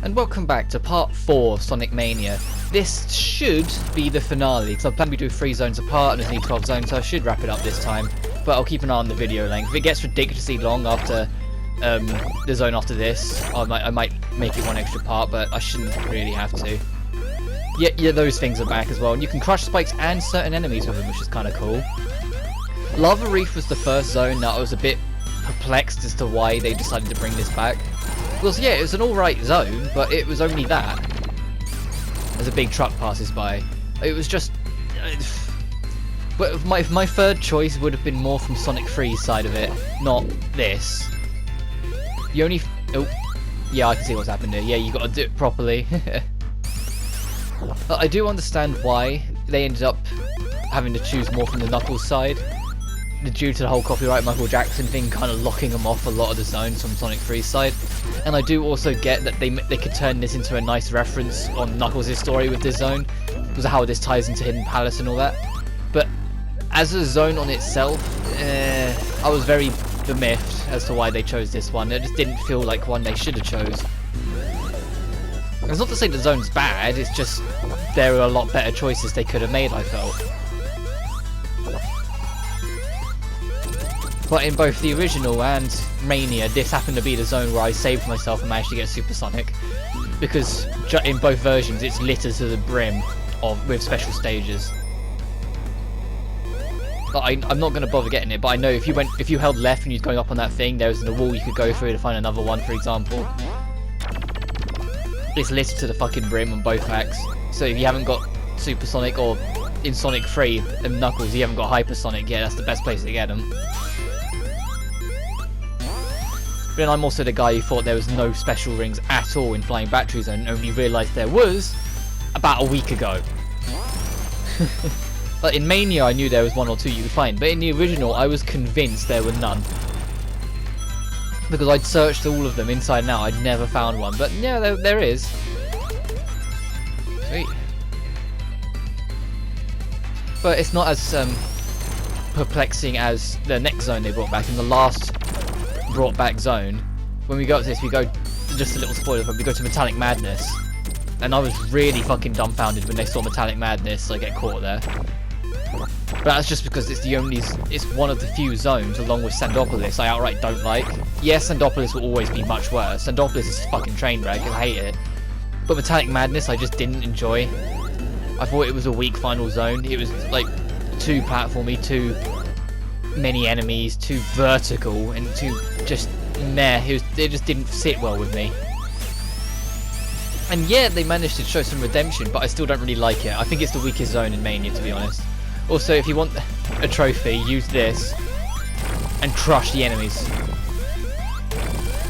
And welcome back to part 4 of Sonic Mania. This should be the finale, because I plan to do 3 zones apart and there's only 12 zones, so I should wrap it up this time. But I'll keep an eye on the video length. If it gets ridiculously long after the zone after this, I might make it one extra part, but I shouldn't really have to. Yeah, those things are back as well, and you can crush spikes and certain enemies with them, which is kind of cool. Lava Reef was the first zone that I was a bit perplexed as to why they decided to bring this back. Because yeah, it was an alright zone, but it was only that. As a big truck passes by. It was just... But my third choice would have been more from Sonic 3's side of it, not this. You only... Oh, yeah, I can see what's happened here. Yeah, you got to do it properly. I do understand why they ended up having to choose more from the Knuckles side. Due to the whole copyright Michael Jackson thing kind of locking them off a lot of the zones from Sonic 3's side. And I do also get that they could turn this into a nice reference on Knuckles' story with this zone, because of how this ties into Hidden Palace and all that. But as a zone on itself, I was very bemiffed as to why they chose this one. It just didn't feel like one they should have chose. It's not to say the zone's bad, it's just there are a lot better choices they could have made, I felt. But in both the original and Mania, this happened to be the zone where I saved myself and managed to get Supersonic. Because in both versions, it's littered to the brim with special stages. But I'm not going to bother getting it, but I know if you held left and you're going up on that thing, there was a wall you could go through to find another one, for example. It's littered to the fucking brim on both packs. So if you haven't got Supersonic, or in Sonic 3 and Knuckles, you haven't got Hypersonic yet, that's the best place to get them. But then I'm also the guy who thought there was no special rings at all in Flying Battery Zone, and only realised there was about a week ago. But in Mania I knew there was 1 or 2 you could find, but in the original I was convinced there were none. Because I'd searched all of them inside and out, I'd never found one, but yeah, there is. Sweet. But it's not as perplexing as the next zone they brought back. In the last brought back zone, when we go up to this, we go, just a little spoiler, but we go to Metallic Madness, and I was really fucking dumbfounded when they saw Metallic Madness, so I get caught there. But that's just because it's one of the few zones, along with Sandopolis, I outright don't like. Yes, Sandopolis will always be much worse. Sandopolis is a fucking train wreck, and I hate it. But Metallic Madness I just didn't enjoy. I thought it was a weak final zone. It was like too platformy, too many enemies, too vertical, and too just meh. It just didn't sit well with me. And yeah, they managed to show some redemption, but I still don't really like it. I think it's the weakest zone in Mania, to be honest. Also, if you want a trophy, use this and crush the enemies,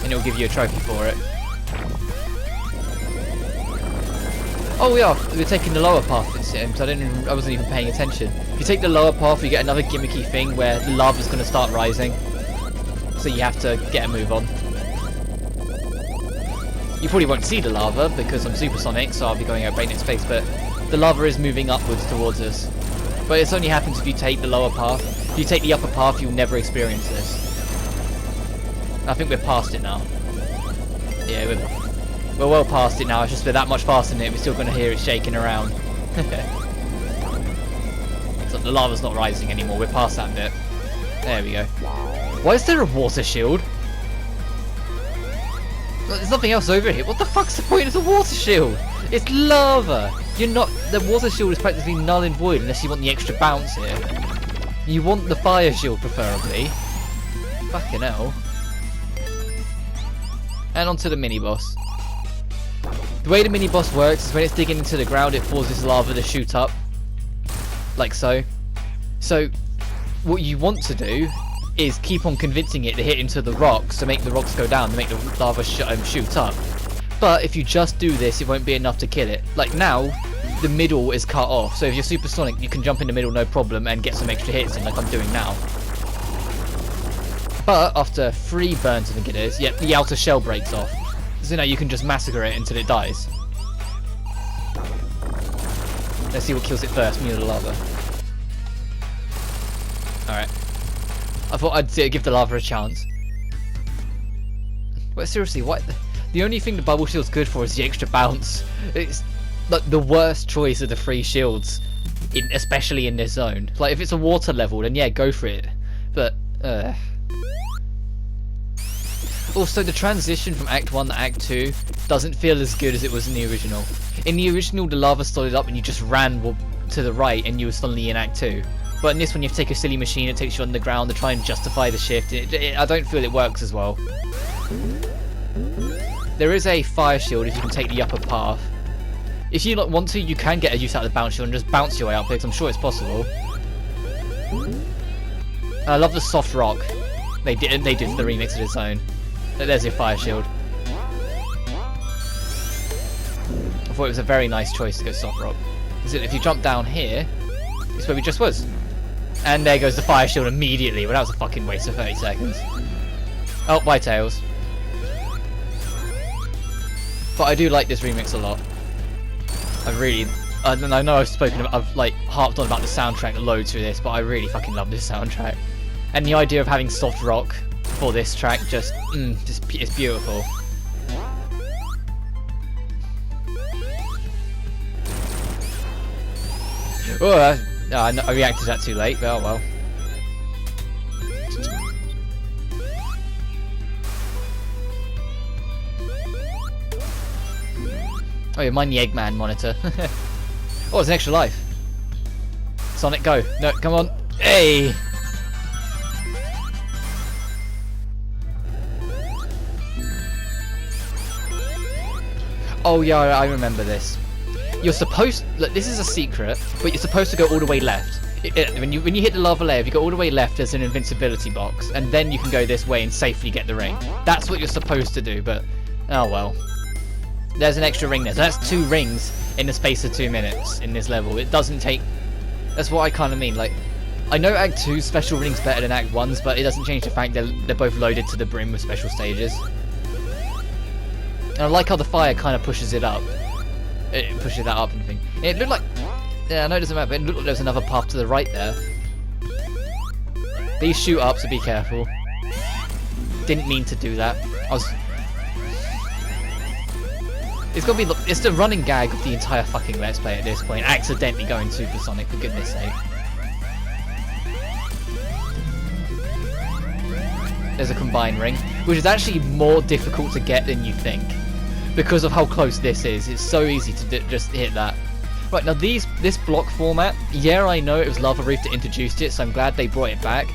and it'll give you a trophy for it. Oh yeah, we're taking the lower path, so I wasn't even paying attention. If you take the lower path, you get another gimmicky thing where the lava's going to start rising, so you have to get a move on. You probably won't see the lava because I'm Supersonic, so I'll be going out right in space, but the lava is moving upwards towards us. But it only happens if you take the lower path. If you take the upper path, you'll never experience this. I think we're past it now. Yeah, we're well past it now. It's just we're that much faster than it, we're still going to hear it shaking around. So the lava's not rising anymore, we're past that bit. There we go. Why is there a water shield? There's nothing else over here. What the fuck's the point of the water shield? It's lava! The water shield is practically null and void unless you want the extra bounce here. You want the fire shield preferably. Fucking hell. And onto the mini-boss. The way the mini-boss works is when it's digging into the ground, it forces lava to shoot up. Like so. So, what you want to do is keep on convincing it to hit into the rocks to make the rocks go down, to make the lava shoot up. But if you just do this, it won't be enough to kill it. Like now, the middle is cut off, so if you're Supersonic, you can jump in the middle no problem and get some extra hits in, like I'm doing now. But after 3 burns, I think it is, the outer shell breaks off. So now you can just massacre it until it dies. Let's see what kills it first, me or the lava. Alright. I thought I'd give the lava a chance. But seriously, what? The only thing the bubble shield's good for is the extra bounce. It's like the worst choice of the 3 shields, especially in this zone. Like if it's a water level, then yeah, go for it. But also, the transition from Act 1 to Act 2 doesn't feel as good as it was in the original. In the original, the lava started up and you just ran to the right and you were suddenly in Act 2. But in this one, you have to take a silly machine that takes you underground to try and justify the shift. I don't feel it works as well. There is a fire shield if you can take the upper path. If you want to, you can get a use out of the bounce shield and just bounce your way up, because I'm sure it's possible. I love the soft rock they did for the remix of the zone. There's your fire shield. I thought it was a very nice choice to go soft rock. Because if you jump down here, it's where we just was. And there goes the fire shield immediately. Well, that was a fucking waste of 30 seconds. Oh, bye Tails. But I do like this remix a lot. I know I've like harped on about the soundtrack loads through this, but I really fucking love this soundtrack. And the idea of having soft rock for this track just it's beautiful. Oh, I reacted to that too late, but oh well. Oh yeah, mind the Eggman monitor. Oh, it's an extra life. Sonic, go. No, come on. Hey! Oh yeah, I remember this. You're supposed... Look, this is a secret, but you're supposed to go all the way left. When you hit the lava layer, if you go all the way left, there's an invincibility box, and then you can go this way and safely get the ring. That's what you're supposed to do, but... Oh well. There's an extra ring there. So that's 2 rings in the space of 2 minutes in this level. It doesn't take... That's what I kind of mean. Like, I know Act 2's special rings better than Act 1's, but it doesn't change the fact they're both loaded to the brim with special stages. And I like how the fire kind of pushes it up. It pushes that up and thing. It looked like... Yeah, I know it doesn't matter, but it looked like there was another path to the right there. These shoot up, so be careful. Didn't mean to do that. It's gonna be... It's the running gag of the entire fucking Let's Play at this point. Accidentally going Supersonic, for goodness sake. There's a combined ring, which is actually more difficult to get than you think. Because of how close this is. It's so easy to just hit that. Right, now this block format, yeah, I know it was Lava Reef that introduced it, so I'm glad they brought it back.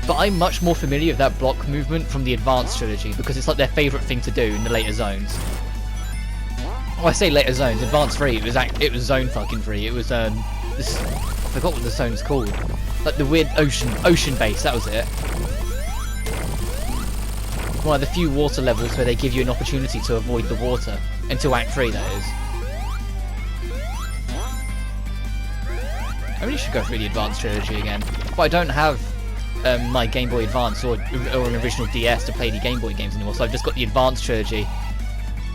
But I'm much more familiar with that block movement from the Advanced Trilogy, because it's like their favourite thing to do in the later zones. Oh, I say later zones, Advanced 3, it was Zone fucking 3, it was, I forgot what the zone's called. Like the weird ocean base, that was it. One of the few water levels where they give you an opportunity to avoid the water. Until Act 3, that is. I really should go through the Advanced Trilogy again. But I don't have my Game Boy Advance or an original DS to play the Game Boy games anymore, so I've just got the Advanced Trilogy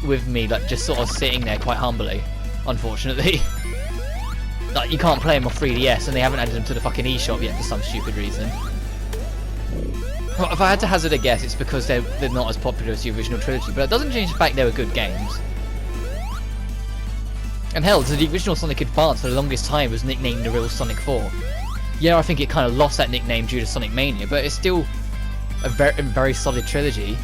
with me, like, just sort of sitting there quite humbly, unfortunately. Like, you can't play them on 3DS, and they haven't added them to the fucking eShop yet for some stupid reason. Well, if I had to hazard a guess, it's because they're not as popular as the original trilogy, but it doesn't change the fact they were good games. And hell, the original Sonic Advance for the longest time was nicknamed the real Sonic 4. Yeah, I think it kind of lost that nickname due to Sonic Mania, but it's still a very solid trilogy.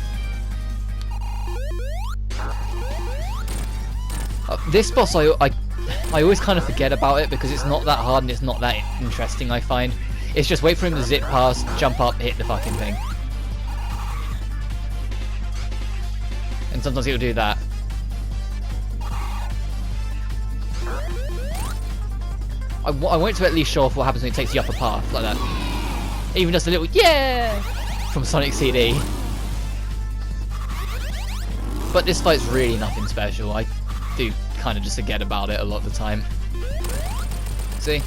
This boss, I always kind of forget about it because it's not that hard and it's not that interesting, I find. It's just wait for him to zip past, jump up, hit the fucking thing. And sometimes he'll do that. I want to at least show off what happens when he takes the upper path, like that. Even just a little yeah from Sonic CD. But this fight's really nothing special. I do kind of just forget about it a lot of the time. See?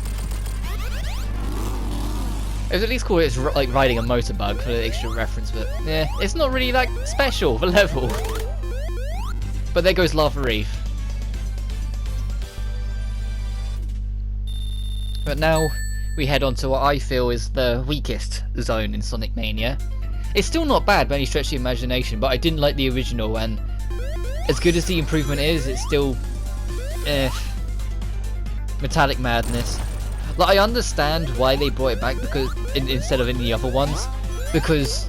It was at least cool it's like riding a motorbug for the extra reference, but yeah, it's not really that special of a level. But there goes Lava Reef. But now we head on to what I feel is the weakest zone in Sonic Mania. It's still not bad by any stretch of the imagination, but I didn't like the original, and as good as the improvement is, it's still Metallic Madness. Like, I understand why they brought it back because instead of any other ones, because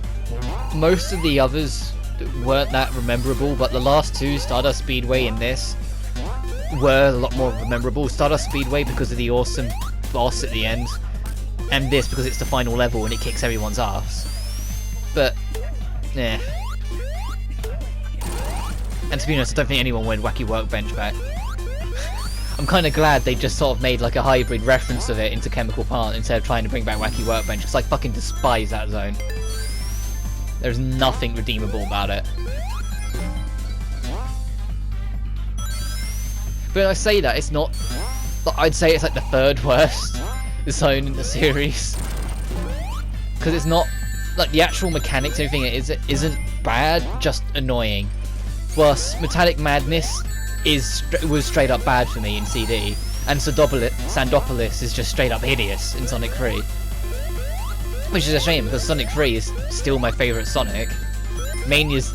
most of the others weren't that memorable, but the last two, Stardust Speedway and this, were a lot more memorable. Stardust Speedway because of the awesome boss at the end, and this because it's the final level and it kicks everyone's ass. But, yeah. And to be honest, I don't think anyone wanted Wacky Workbench back. I'm kind of glad they just sort of made like a hybrid reference of it into Chemical Plant instead of trying to bring back Wacky Workbench, because I fucking despise that zone. There's nothing redeemable about it. But when I say that, it's not... I'd say it's like the third worst zone in the series. Because it's not... Like, the actual mechanics and everything isn't bad, just annoying. Whilst Metallic Madness was straight up bad for me in CD, and Sandopolis is just straight up hideous in Sonic 3. Which is a shame, because Sonic 3 is still my favourite Sonic. Mania's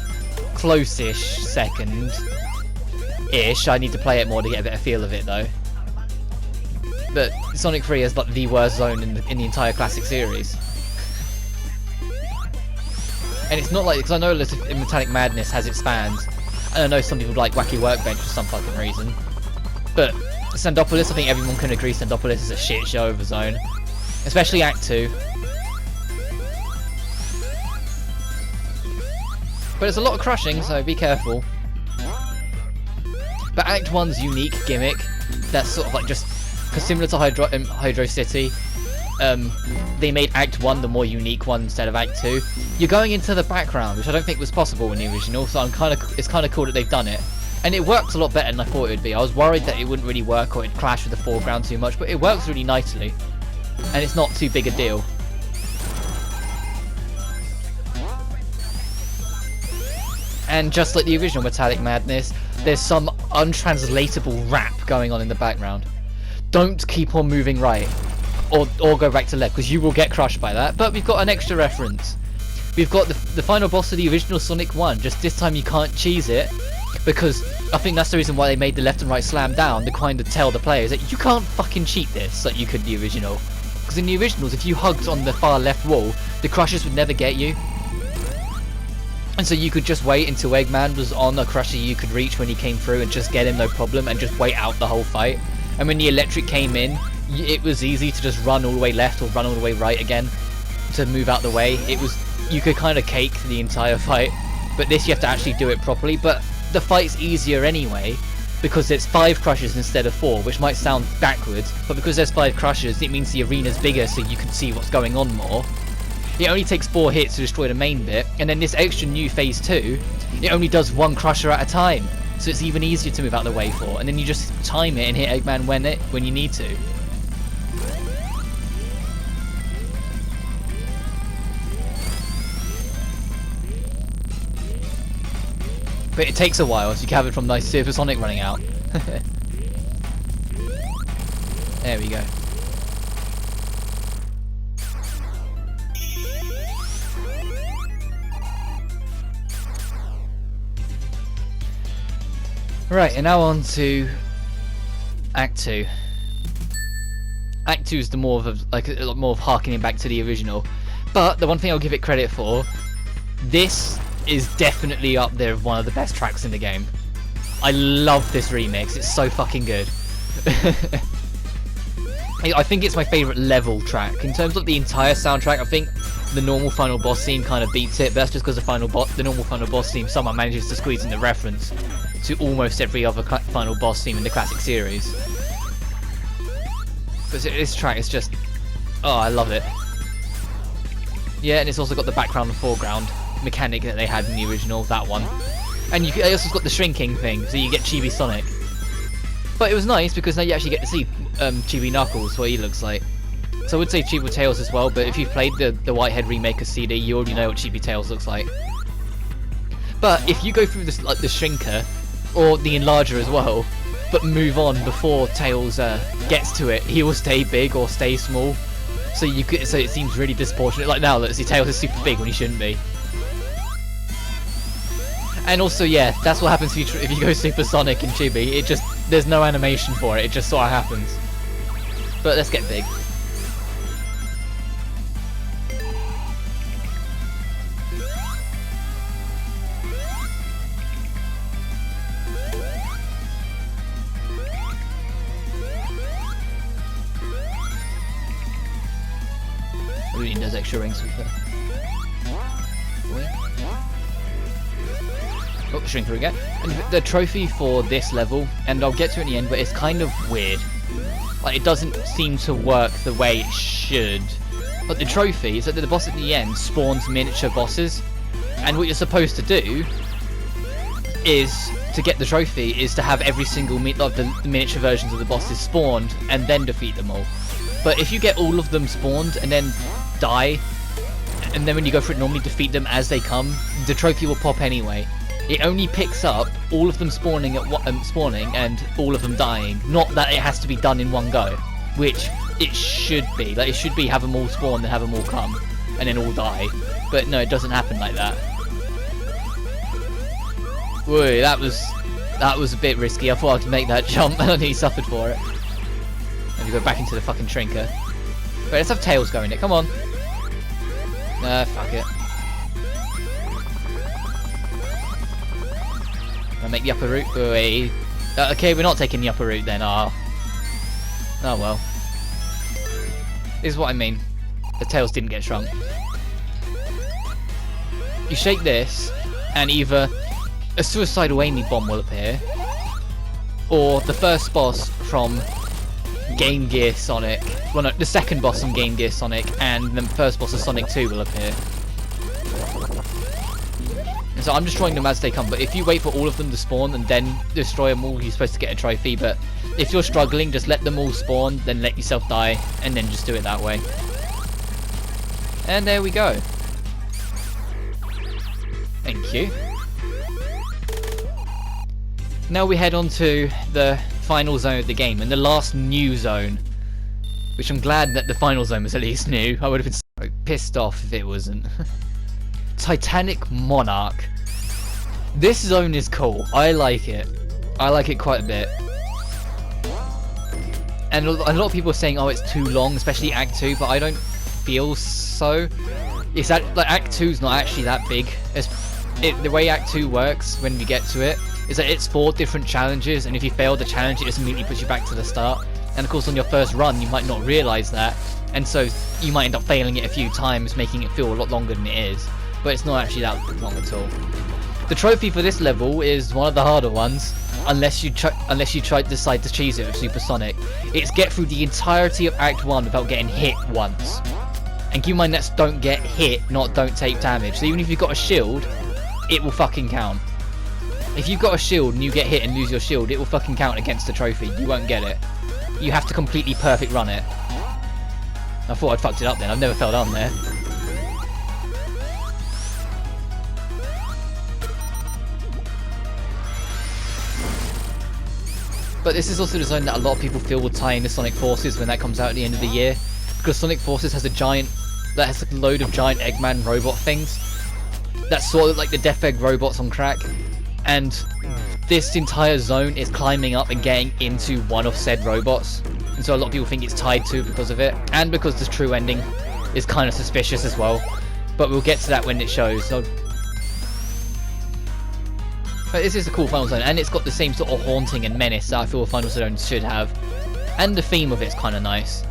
close-ish second-ish. I need to play it more to get a better feel of it, though. But Sonic 3 is like the worst zone in the entire classic series. And it's not like, because I know Metallic Madness has its fans, and I know some people like Wacky Workbench for some fucking reason. But Sandopolis, I think everyone can agree Sandopolis is a shit show of a zone. Especially Act 2. But there's a lot of crushing, so be careful. But Act 1's unique gimmick, that's sort of like just... Because similar to Hydro City, they made Act 1 the more unique one instead of Act 2. You're going into the background, which I don't think was possible in the original, so it's kind of cool that they've done it. And it works a lot better than I thought it would be. I was worried that it wouldn't really work or it'd clash with the foreground too much, but it works really nicely. And it's not too big a deal. And just like the original Metallic Madness, there's some untranslatable rap going on in the background. Don't keep on moving right. Or go back to left, because you will get crushed by that. But we've got an extra reference. We've got the final boss of the original Sonic 1, just this time you can't cheese it, because I think that's the reason why they made the left and right slam down, to kind of tell the players that you can't fucking cheat this like you could in the original. Because in the originals, if you hugged on the far left wall, the crushes would never get you. And so you could just wait until Eggman was on a crusher you could reach when he came through and just get him no problem and just wait out the whole fight. And when the electric came in, it was easy to just run all the way left or run all the way right again to move out the way. You could kind of cake the entire fight, but this you have to actually do it properly. But the fight's easier anyway because there's 5 crushes instead of 4, which might sound backwards, but because there's 5 crushes, it means the arena's bigger so you can see what's going on more. It only takes 4 hits to destroy the main bit, and then this extra new phase 2, it only does 1 crusher at a time, so it's even easier to move out the way for, and then you just time it and hit Eggman when you need to. But it takes a while, so you have it from nice Super Sonic running out. There we go. Right, and now on to Act 2. Act 2 is the more of a lot more of harkening back to the original. But the one thing I'll give it credit for, this is definitely up there with one of the best tracks in the game. I love this remix, it's so fucking good. I think it's my favourite level track. In terms of the entire soundtrack, I think the normal final boss theme kind of beats it, but that's just because the normal final boss theme somehow manages to squeeze in the reference to almost every other final boss theme in the classic series. But this track is just... oh, I love it. Yeah, and it's also got the background and foreground mechanic that they had in the original, that one. And they also got the shrinking thing, so you get Chibi Sonic. But it was nice because now you actually get to see Chibi Knuckles, what he looks like. So I would say Chibi Tails as well, but if you've played the Whitehead Remaker CD, you already know what Chibi Tails looks like. But if you go through this, like the Shrinker, or the Enlarger as well, but move on before Tails gets to it, he will stay big or stay small. So it seems really disproportionate. Like now, let's see, Tails is super big when he shouldn't be. And also, yeah, that's what happens if you go supersonic in Chibi. It just, there's no animation for it. It just sort of happens. But let's get big. We need those extra rings with Oh, shrink through again. And the trophy for this level, and I'll get to it in the end, but it's kind of weird. Like, it doesn't seem to work the way it should. But the trophy is that the boss at the end spawns miniature bosses, and what you're supposed to do is, to get the trophy, is to have every single of the miniature versions of the bosses spawned, and then defeat them all. But if you get all of them spawned, and then die, and then when you go for it normally defeat them as they come, the trophy will pop anyway. It only picks up all of them spawning and all of them dying. Not that it has to be done in one go, which it should be. Like, it should be have them all spawn, then have them all come, and then all die. But no, it doesn't happen like that. Whoa, that was a bit risky. I thought I could make that jump, and he suffered for it. And we go back into the fucking Trinker. But let's have Tails go in it. Come on. Nah, fuck it. I'll make the upper route. Wait. Okay, we're not taking the upper route then. Oh well. This is what I mean. The Tails didn't get shrunk. You shake this, and either a suicidal Amy bomb will appear, or the first boss from Game Gear Sonic, well no, the second boss from Game Gear Sonic, and the first boss of Sonic 2 will appear. So I'm destroying them as they come, but if you wait for all of them to spawn and then destroy them all, you're supposed to get a trophy. But if you're struggling, just let them all spawn, then let yourself die, and then just do it that way. And there we go. Thank you. Now we head on to the final zone of the game, and the last new zone. Which I'm glad that the final zone was at least new. I would have been so pissed off if it wasn't. Titanic Monarch. This zone is cool. I like it. I like it quite a bit. And a lot of people are saying, oh, it's too long, especially Act 2, but I don't feel so. It's that, like, Act 2's not actually that big. The way Act 2 works when we get to it is that it's 4 different challenges, and if you fail the challenge, it just immediately puts you back to the start. And of course, on your first run, you might not realise that, and so you might end up failing it a few times, making it feel a lot longer than it is. But it's not actually that long at all. The trophy for this level is one of the harder ones, unless you decide to cheese it with Supersonic. It's get through the entirety of Act 1 without getting hit once. And keep in mind, that's don't get hit, not don't take damage. So even if you've got a shield, it will fucking count. If you've got a shield and you get hit and lose your shield, it will fucking count against the trophy. You won't get it. You have to completely perfect run it. I thought I'd fucked it up then. I've never fell down there. But this is also the zone that a lot of people feel will tie into Sonic Forces when that comes out at the end of the year. Because Sonic Forces has a load of giant Eggman robot things. That's sort of like the Death Egg robots on crack. And this entire zone is climbing up and getting into one of said robots. And so a lot of people think it's tied to because of it. And because the true ending is kind of suspicious as well. But we'll get to that when it shows. So but this is a cool final zone, and it's got the same sort of haunting and menace that I feel final zones should have. And the theme of it's kind of nice.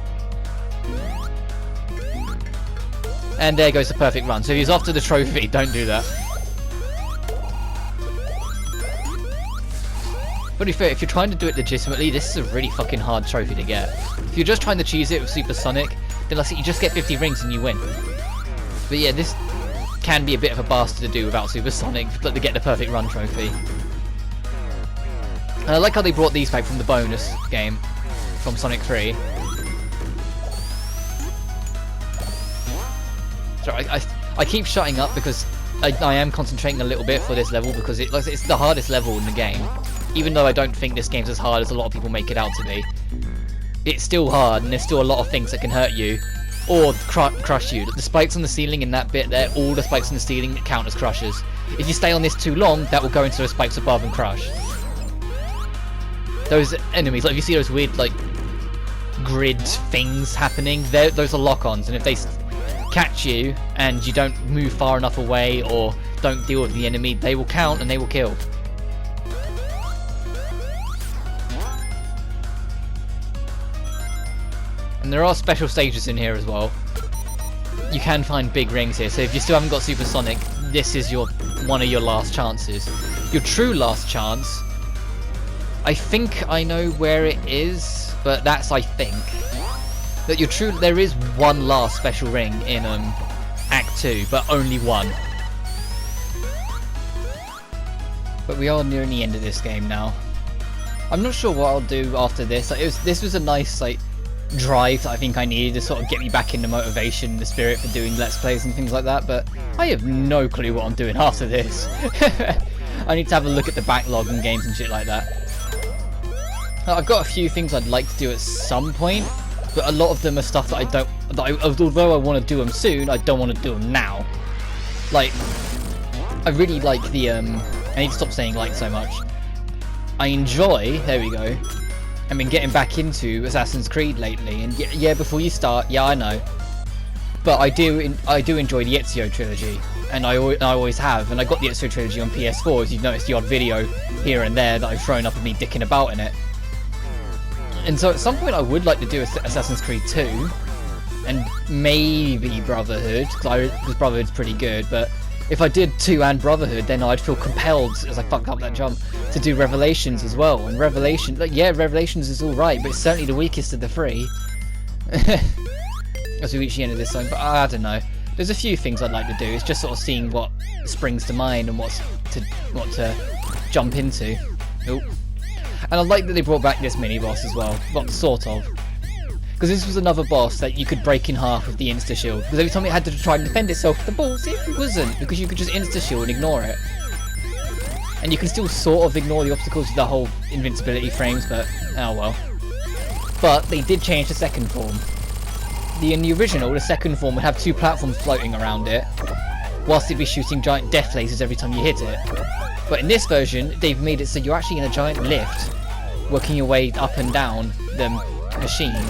And there goes the perfect run. So if he's after the trophy, don't do that. But to be fair, if you're trying to do it legitimately, this is a really fucking hard trophy to get. If you're just trying to cheese it with Supersonic, then like, you just get 50 rings and you win. But yeah, this can be a bit of a bastard to do without Supersonic, but to get the perfect run trophy. And I like how they brought these back from the bonus game, from Sonic 3. Sorry, I keep shutting up because I am concentrating a little bit for this level, because it's the hardest level in the game. Even though I don't think this game's as hard as a lot of people make it out to be. It's still hard, and there's still a lot of things that can hurt you. Or crush you. The spikes on the ceiling in that bit there, all the spikes on the ceiling count as crushes. If you stay on this too long, that will go into those spikes above and crush. Those enemies, like if you see those weird like grid things happening, those are lock-ons, and if they catch you and you don't move far enough away or don't deal with the enemy, they will count and they will kill. And there are special stages in here as well. You can find big rings here, so if you still haven't got Supersonic, this is one of your last chances. Your true last chance, I think I know where it is, but that's I think. That there is one last special ring in Act 2, but only one. But we are nearing the end of this game now. I'm not sure what I'll do after this. Like, this was a nice like drive that I think I needed to sort of get me back into motivation, the spirit for doing Let's Plays and things like that, but I have no clue what I'm doing after this. I need to have a look at the backlog and games and shit like that. I've got a few things I'd like to do at some point, but a lot of them are stuff that although I want to do them soon, I don't want to do them now. Like, I really like the, I need to stop saying like so much. I enjoy, there we go, I've been getting back into Assassin's Creed lately, and yeah, before you start, yeah, I know, but I do enjoy the Ezio trilogy, and I always have, and I got the Ezio trilogy on PS4, as you've noticed the odd video here and there that I've thrown up of me dicking about in it. And so at some point I would like to do Assassin's Creed 2, and maybe Brotherhood, because Brotherhood's pretty good, but if I did 2 and Brotherhood, then I'd feel compelled, as I fucked up that jump, to do Revelations as well. And Revelations, like, yeah, Revelations is alright, but it's certainly the weakest of the 3. As we reach the end of this song, but I don't know. There's a few things I'd like to do. It's just sort of seeing what springs to mind and what to jump into. Oh. And I like that they brought back this mini-boss as well. Well, sort of. Because this was another boss that you could break in half with the insta-shield. Because every time it had to try and defend itself, the boss, it wasn't. Because you could just insta-shield and ignore it. And you can still sort of ignore the obstacles with the whole invincibility frames, but oh well. But they did change the second form. In the original, the second form would have 2 platforms floating around it, whilst it'd be shooting giant death lasers every time you hit it. But in this version, they've made it so you're actually in a giant lift, working your way up and down the machine.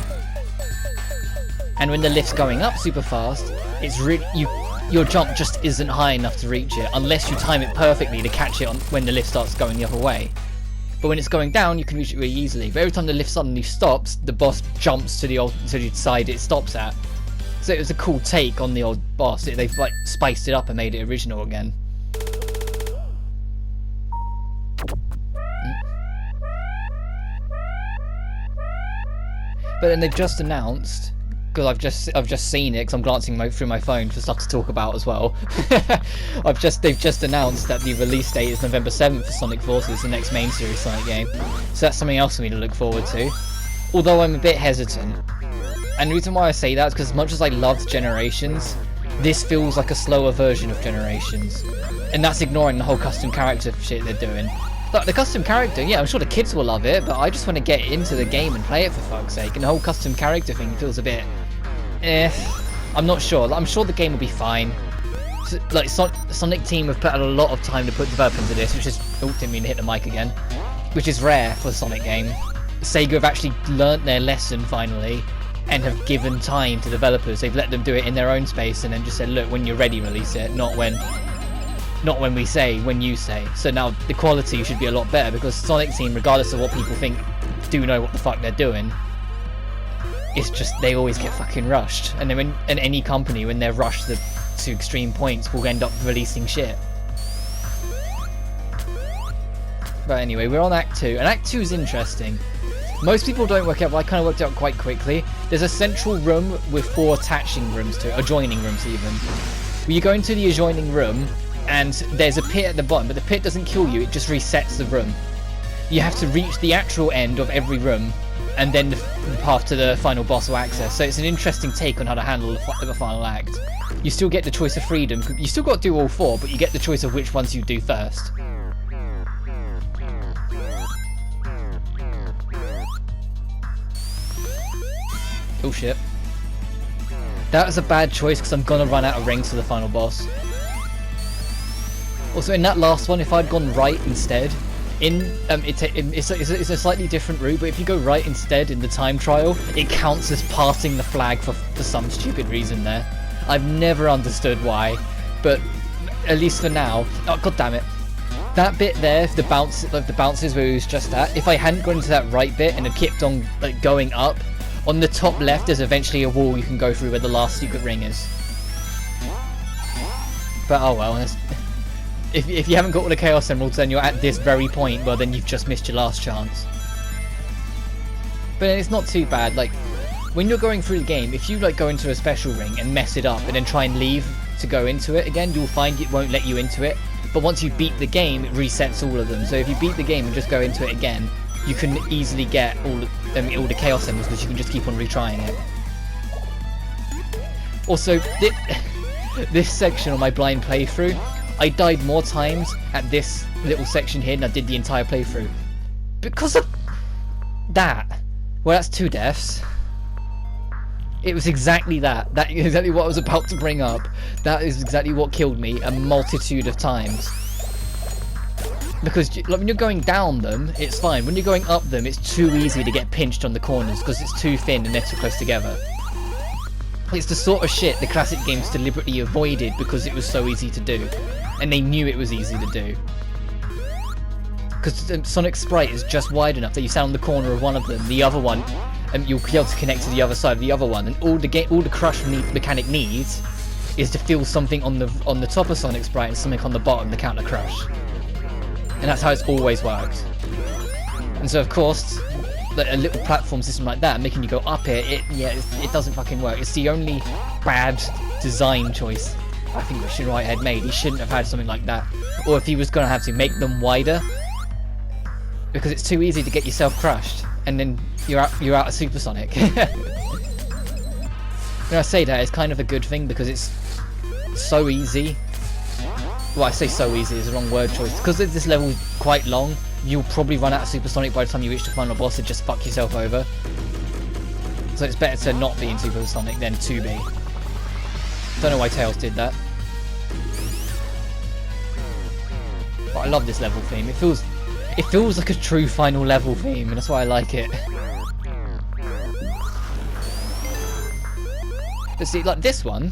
And when the lift's going up super fast, it's really your jump just isn't high enough to reach it, unless you time it perfectly to catch it when the lift starts going the other way. But when it's going down, you can reach it really easily. But every time the lift suddenly stops, the boss jumps to the side it stops at. So it was a cool take on the old boss. They've like spiced it up and made it original again. But then they've just announced, because I've just seen it, because I'm glancing through my phone for stuff to talk about as well. They've just announced that the release date is November 7th for Sonic Forces, the next main series Sonic game. So that's something else for me to look forward to. Although I'm a bit hesitant. And the reason why I say that is because as much as I loved Generations, this feels like a slower version of Generations. And that's ignoring the whole custom character shit they're doing. But the custom character, yeah, I'm sure the kids will love it, but I just want to get into the game and play it for fuck's sake. And the whole custom character thing feels a bit... I'm not sure. I'm sure the game will be fine. So, like, Sonic team have put a lot of time to put development into this, which is... Oh, didn't mean to hit the mic again. Which is rare for a Sonic game. Sega have actually learnt their lesson, finally, and have given time to developers. They've let them do it in their own space and then just said, look, when you're ready, release it, not when we say, when you say. So now the quality should be a lot better, because Sonic team, regardless of what people think, do know what the fuck they're doing. It's just they always get fucking rushed, and then any company, when they're rushed to extreme points, will end up releasing shit. But anyway, we're on Act 2, and Act 2 is interesting. Most people don't work out, but I kind of worked out quite quickly. There's a central room with 4 attaching rooms to it, adjoining rooms even. When you go into the adjoining room, and there's a pit at the bottom, but the pit doesn't kill you, it just resets the room. You have to reach the actual end of every room, and then the path to the final boss will access. So it's an interesting take on how to handle the final act. You still get the choice of freedom. You still got to do all 4, but you get the choice of which ones you do first. Oh shit. That was a bad choice, because I'm gonna run out of rings for the final boss. Also, in that last one, if I'd gone right instead, it's a slightly different route, but if you go right instead in the time trial, it counts as passing the flag for some stupid reason there. I've never understood why, but at least for now. Oh, god damn it. That bit there, the bounces where it was just at, if I hadn't gone into that right bit and had kept on like going up, on the top left there's eventually a wall you can go through where the last secret ring is. But oh well, if you haven't got all the Chaos Emeralds and you're at this very point, well then you've just missed your last chance. But it's not too bad. Like, when you're going through the game, if you like go into a special ring and mess it up and then try and leave to go into it again, you'll find it won't let you into it. But once you beat the game, it resets all of them. So if you beat the game and just go into it again, you can easily get all the Chaos Emeralds because you can just keep on retrying it. Also, this section on my blind playthrough, I died more times at this little section here than I did the entire playthrough. Because of that. Well, that's 2 deaths. It was exactly that. That is exactly what I was about to bring up. That is exactly what killed me a multitude of times. Because like, when you're going down them, it's fine. When you're going up them, it's too easy to get pinched on the corners because it's too thin and they're too close together. It's the sort of shit the classic games deliberately avoided because it was so easy to do. And they knew it was easy to do. Because Sonic's sprite is just wide enough that you stand on the corner of one of them, the other one, and you'll be able to connect to the other side of the other one, and all the crush mechanic needs is to feel something on the top of Sonic's sprite and something on the bottom to counter crush. And that's how it's always worked. And so of course, a little platform system like that, making you go up it doesn't fucking work. It's the only bad design choice I think Richard Whitehead made. He shouldn't have had something like that. Or if he was going to have to, make them wider. Because it's too easy to get yourself crushed. And then you're out of Supersonic. When I say that, it's kind of a good thing because it's so easy. Well, I say so easy is the wrong word choice. Because this level is quite long, you'll probably run out of Supersonic by the time you reach the final boss and just fuck yourself over. So it's better to not be in Supersonic than to be. Don't know why Tails did that. But I love this level theme. It feels like a true final level theme, and that's why I like it. But see, like this one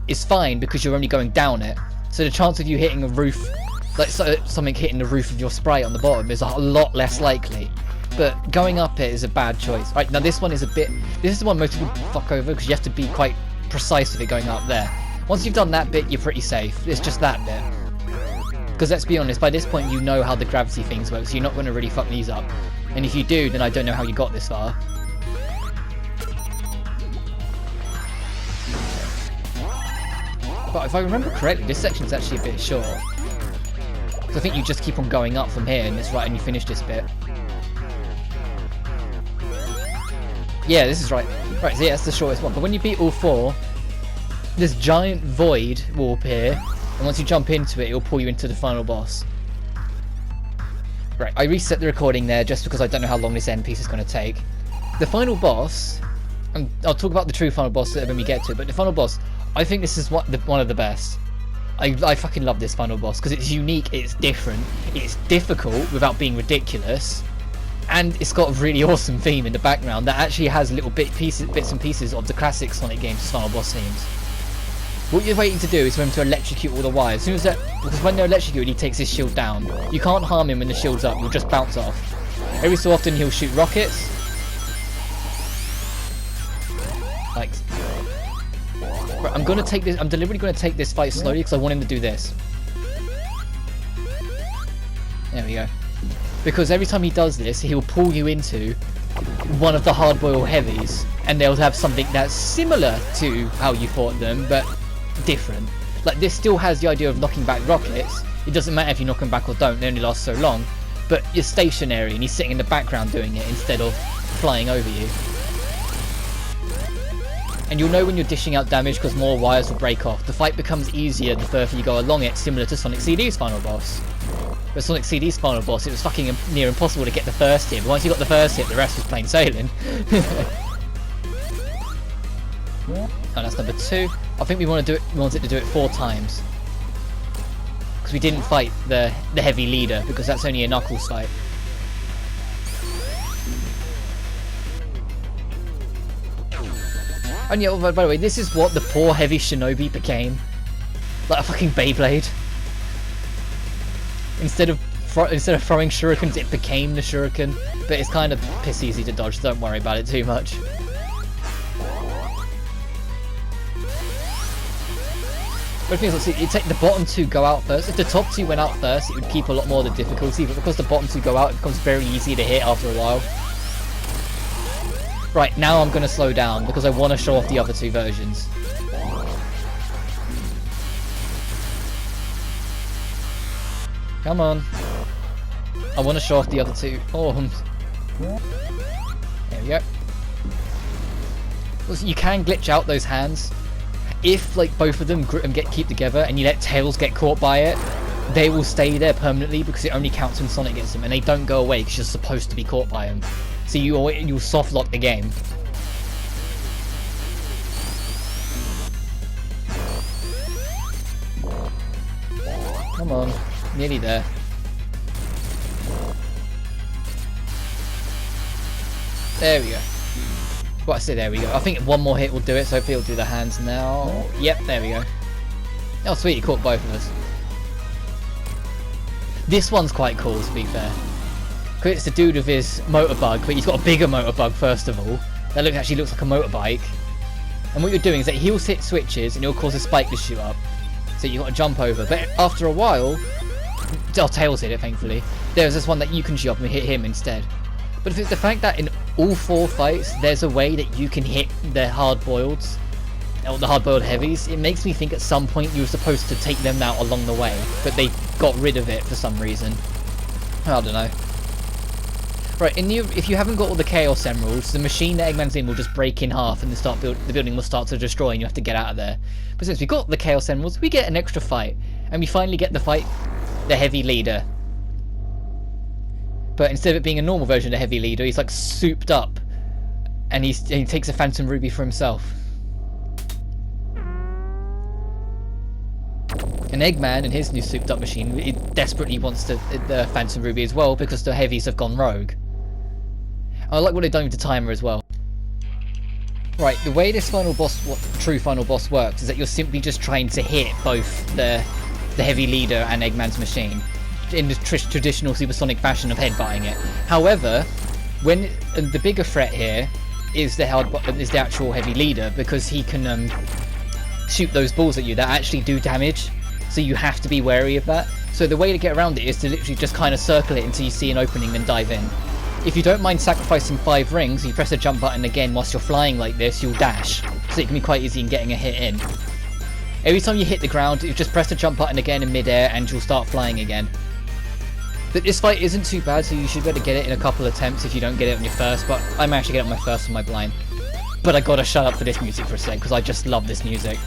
is fine because you're only going down it. So the chance of you hitting a roof, like something hitting the roof of your sprite on the bottom, is a lot less likely. But going up it is a bad choice. Right, now this one is this is the one most people fuck over because you have to be quite precise with it going up there. Once you've done that bit, you're pretty safe. It's just that bit. Because let's be honest, by this point you know how the gravity things work, so you're not going to really fuck these up. And if you do, then I don't know how you got this far. But if I remember correctly, this section's actually a bit short. So I think you just keep on going up from here and it's right and you finish this bit. Yeah, this is right. Right, so yeah, that's the shortest one. But when you beat all 4, this giant void will appear. And once you jump into it, it'll pull you into the final boss. Right, I reset the recording there just because I don't know how long this end piece is going to take. The final boss, and I'll talk about the true final boss when we get to it, but the final boss, I think this is one of the best. I fucking love this final boss because it's unique, it's different, it's difficult without being ridiculous, and it's got a really awesome theme in the background that actually has little bits and pieces of the classic Sonic games' final boss themes. What you're waiting to do is for him to electrocute all the wires. As soon as because when they're electrocuted, he takes his shield down. You can't harm him when the shield's up, you'll just bounce off. Every so often he'll shoot rockets. Like, right, I'm deliberately gonna take this fight slowly because I want him to do this. There we go. Because every time he does this, he'll pull you into one of the hard-boiled heavies, and they'll have something that's similar to how you fought them, but different. Like, this still has the idea of knocking back rockets. It doesn't matter if you knock them back or don't, they only last so long. But you're stationary and he's sitting in the background doing it instead of flying over you. And you'll know when you're dishing out damage because more wires will break off. The fight becomes easier the further you go along it, similar to Sonic CD's final boss. But Sonic CD's final boss, it was fucking near impossible to get the first hit, but once you got the first hit, the rest was plain sailing. Oh, that's number 2. I think we wanted it to do it 4 times. because we didn't fight the heavy leader, because that's only a Knuckles fight. And yeah, by the way, this is what the poor heavy shinobi became. Like a fucking Beyblade. Instead of throwing shurikens, it became the shuriken. But it's kind of piss easy to dodge, so don't worry about it too much. But the thing is, you take the bottom two go out first. If the top two went out first, it would keep a lot more of the difficulty. But because the bottom two go out, it becomes very easy to hit after a while. Right, now I'm going to slow down because I want to show off the other two versions. Come on. I want to show off the other two. Oh. There we go. Also, you can glitch out those hands. If like both of them keep together and you let Tails get caught by it, they will stay there permanently because it only counts when Sonic gets them, and they don't go away because you're supposed to be caught by them. So you'll soft lock the game. Come on, nearly there. There we go. Well, I say there we go. I think one more hit will do it, so hopefully it'll do the hands now. Yep, there we go. Oh sweet, he caught both of us. This one's quite cool, to be fair. It's the dude with his motorbug, but he's got a bigger motorbug first of all. That actually looks like a motorbike. And what you're doing is that he'll hit switches and it'll cause a spike to shoot up. So you've got to jump over. But after a while... Oh, Tails hit it, thankfully. There's this one that you can shoot up and hit him instead. But if it's the fact that in all 4 fights, there's a way that you can hit the hard-boileds, or the hard-boiled heavies, it makes me think at some point you were supposed to take them out along the way. But they got rid of it for some reason. I don't know. Right, if you haven't got all the Chaos Emeralds, the machine that Eggman's in will just break in half and the building will start to destroy and you have to get out of there. But since we got the Chaos Emeralds, we get an extra fight. And we finally get the fight, the heavy leader. But instead of it being a normal version of the heavy leader, he's like souped up. And he takes a Phantom Ruby for himself. And Eggman and his new souped up machine, he desperately wants the Phantom Ruby as well because the heavies have gone rogue. I like what they've done with the timer as well. Right, the way this true final boss works is that you're simply just trying to hit both the heavy leader and Eggman's machine in the traditional supersonic fashion of headbutting it. However, when the bigger threat here is the actual heavy leader, because he can shoot those balls at you that actually do damage. So you have to be wary of that. So the way to get around it is to literally just kind of circle it until you see an opening and dive in. If you don't mind sacrificing 5 rings, you press the jump button again whilst you're flying like this, you'll dash. So it can be quite easy in getting a hit in. Every time you hit the ground, you just press the jump button again in midair and you'll start flying again. But this fight isn't too bad, so you should be able to get it in a couple of attempts if you don't get it on your first, but I managed to get it on my first on my blind. But I gotta shut up for this music for a sec, because I just love this music.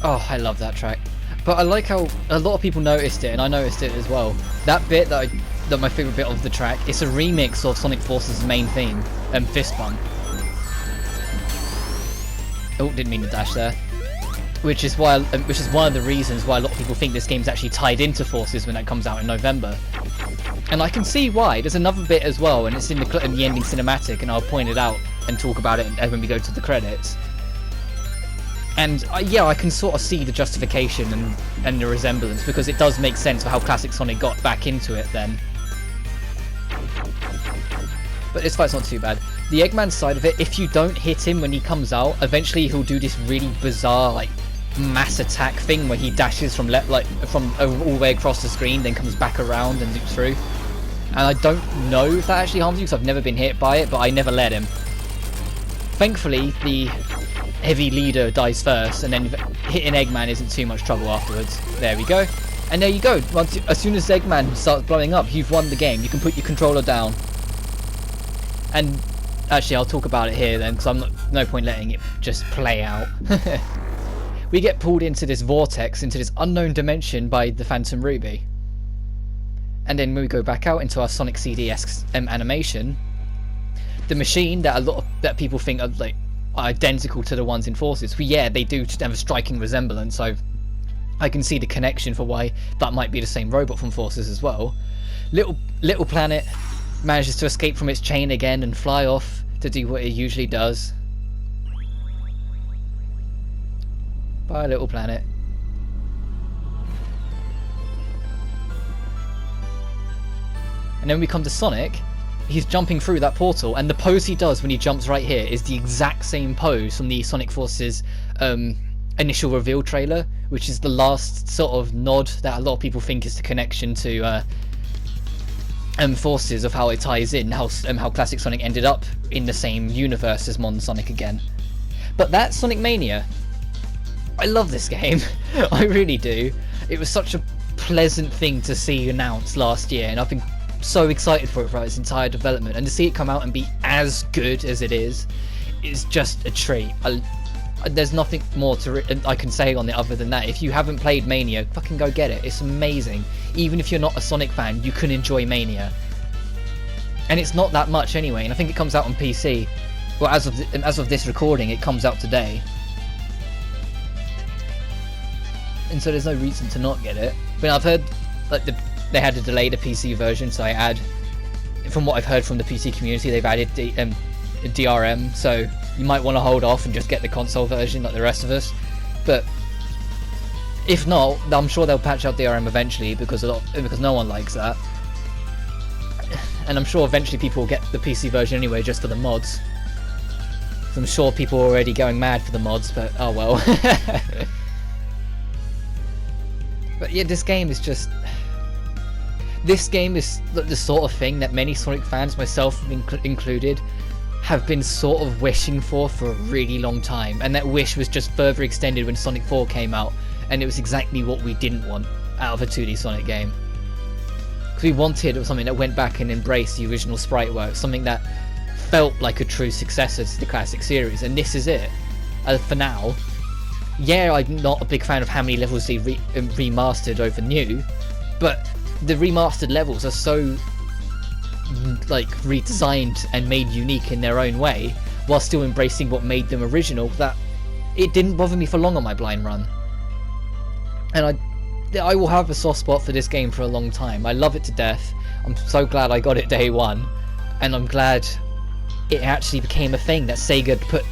Oh, I love that track. But I like how a lot of people noticed it, and I noticed it as well. That bit that my favourite bit of the track, it's a remix of Sonic Force's main theme, Fist Bump. Oh, didn't mean to dash there. Which is one of the reasons why a lot of people think this game's actually tied into Forces when it comes out in November. And I can see why. There's another bit as well, and it's in the ending cinematic, and I'll point it out and talk about it when we go to the credits. And yeah, I can sort of see the justification and the resemblance, because it does make sense for how classic Sonic got back into it then. But this fight's not too bad. The Eggman side of it, if you don't hit him when he comes out, eventually he'll do this really bizarre, like, mass attack thing where he dashes from all the way across the screen, then comes back around and loops through. And I don't know if that actually harms you because I've never been hit by it, but I never let him. Thankfully, the heavy leader dies first, and then hitting Eggman isn't too much trouble afterwards. There we go. And there you go. As soon as Eggman starts blowing up, you've won the game. You can put your controller down. And actually, I'll talk about it here then, because no point letting it just play out. We get pulled into this vortex, into this unknown dimension by the Phantom Ruby. And then when we go back out into our Sonic CD-esque animation, the machine that people think are like identical to the ones in Forces, well, yeah, they do have a striking resemblance, so I can see the connection for why that might be the same robot from Forces as well. Little Planet manages to escape from its chain again and fly off to do what it usually does. Bye, Little Planet. And then we come to Sonic. He's jumping through that portal, and the pose he does when he jumps right here is the exact same pose from the Sonic Forces initial reveal trailer, which is the last sort of nod that a lot of people think is the connection to Forces, of how it ties in, how Classic Sonic ended up in the same universe as Modern Sonic again. But that's Sonic Mania. I love this game. I really do. It was such a pleasant thing to see announced last year, and I've been so excited for it throughout its entire development, and to see it come out and be as good as it is just a treat. There's nothing more I can say on it other than that. If you haven't played Mania, fucking go get it. It's amazing. Even if you're not a Sonic fan, you can enjoy Mania. And it's not that much anyway, and I think it comes out on PC. Well, as of this recording, it comes out today. And so there's no reason to not get it. But I've heard like they had to delay the PC version, so from what I've heard from the PC community, they've added DRM, so you might want to hold off and just get the console version like the rest of us. But if not, I'm sure they'll patch out DRM eventually, because no one likes that. And I'm sure eventually people will get the PC version anyway, just for the mods. So I'm sure people are already going mad for the mods, but oh well. But yeah, this game is the sort of thing that many Sonic fans, myself included, have been sort of wishing for a really long time, and that wish was just further extended when Sonic 4 came out, and it was exactly what we didn't want out of a 2D Sonic game. Because we wanted something that went back and embraced the original sprite work, something that felt like a true successor to the classic series, and this is it. For now. Yeah, I'm not a big fan of how many levels they remastered over new, but the remastered levels are so like redesigned and made unique in their own way, while still embracing what made them original, that it didn't bother me for long on my blind run. And I will have a soft spot for this game for a long time. I love it to death. I'm so glad I got it day one, and I'm glad it actually became a thing, that Sega put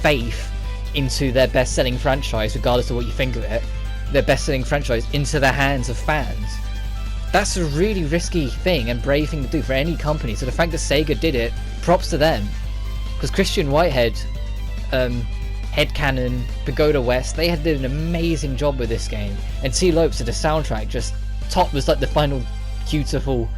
faith into their best-selling franchise, regardless of what you think of it, their best-selling franchise into the hands of fans. That's a really risky thing and brave thing to do for any company, so the fact that Sega did it, props to them. Because Christian Whitehead, Headcanon, Pagoda West, they did an amazing job with this game, and T. Lopes did the soundtrack was like the final beautiful,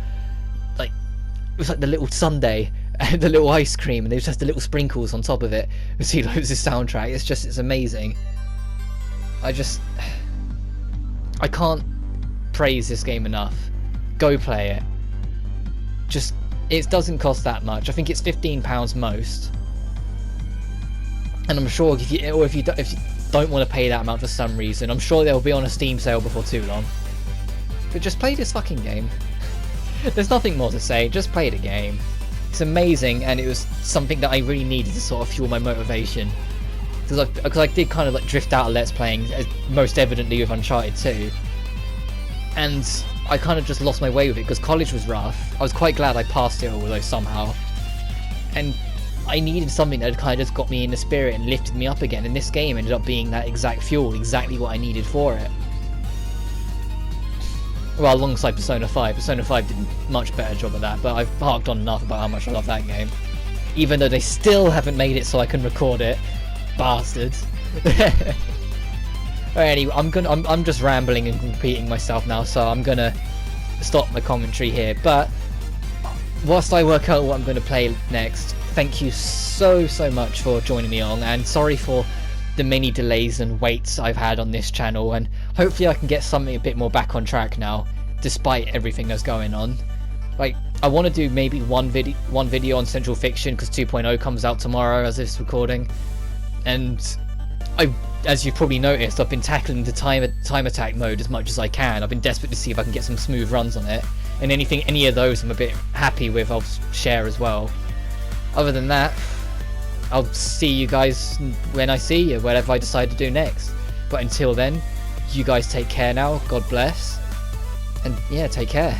like, it was like the little sundae and the little ice cream, and there's just the little sprinkles on top of it. You see loads of soundtrack. It's amazing. I can't praise this game enough. Go play it. It doesn't cost that much. I think it's £15 most. And I'm sure if you don't want to pay that amount for some reason, I'm sure they'll be on a Steam sale before too long. But just play this fucking game. There's nothing more to say. Just play the game. It's amazing, and it was something that I really needed to sort of fuel my motivation. Because I did kind of like drift out of Let's Playing, most evidently with Uncharted 2. And I kind of just lost my way with it, because college was rough. I was quite glad I passed it all though somehow. And I needed something that kind of just got me in the spirit and lifted me up again, and this game ended up being that exact fuel, exactly what I needed for it. Well, alongside Persona 5. Persona 5 did a much better job of that, but I've harked on enough about how much I love that game. Even though they still haven't made it so I can record it. Bastards. Anyway, I'm just rambling and repeating myself now, so I'm gonna stop my commentary here. But whilst I work out what I'm going to play next, thank you so much for joining me on, and sorry for the many delays and waits I've had on this channel, and hopefully I can get something a bit more back on track now, despite everything that's going on. Like, I want to do maybe one video on Central Fiction, because 2.0 comes out tomorrow as this recording, and as you've probably noticed, I've been tackling the time attack mode as much as I can. I've been desperate to see if I can get some smooth runs on it, and any of those I'm a bit happy with, I'll share as well. Other than that, I'll see you guys when I see you, whatever I decide to do next. But until then, you guys take care now, God bless, and yeah, take care.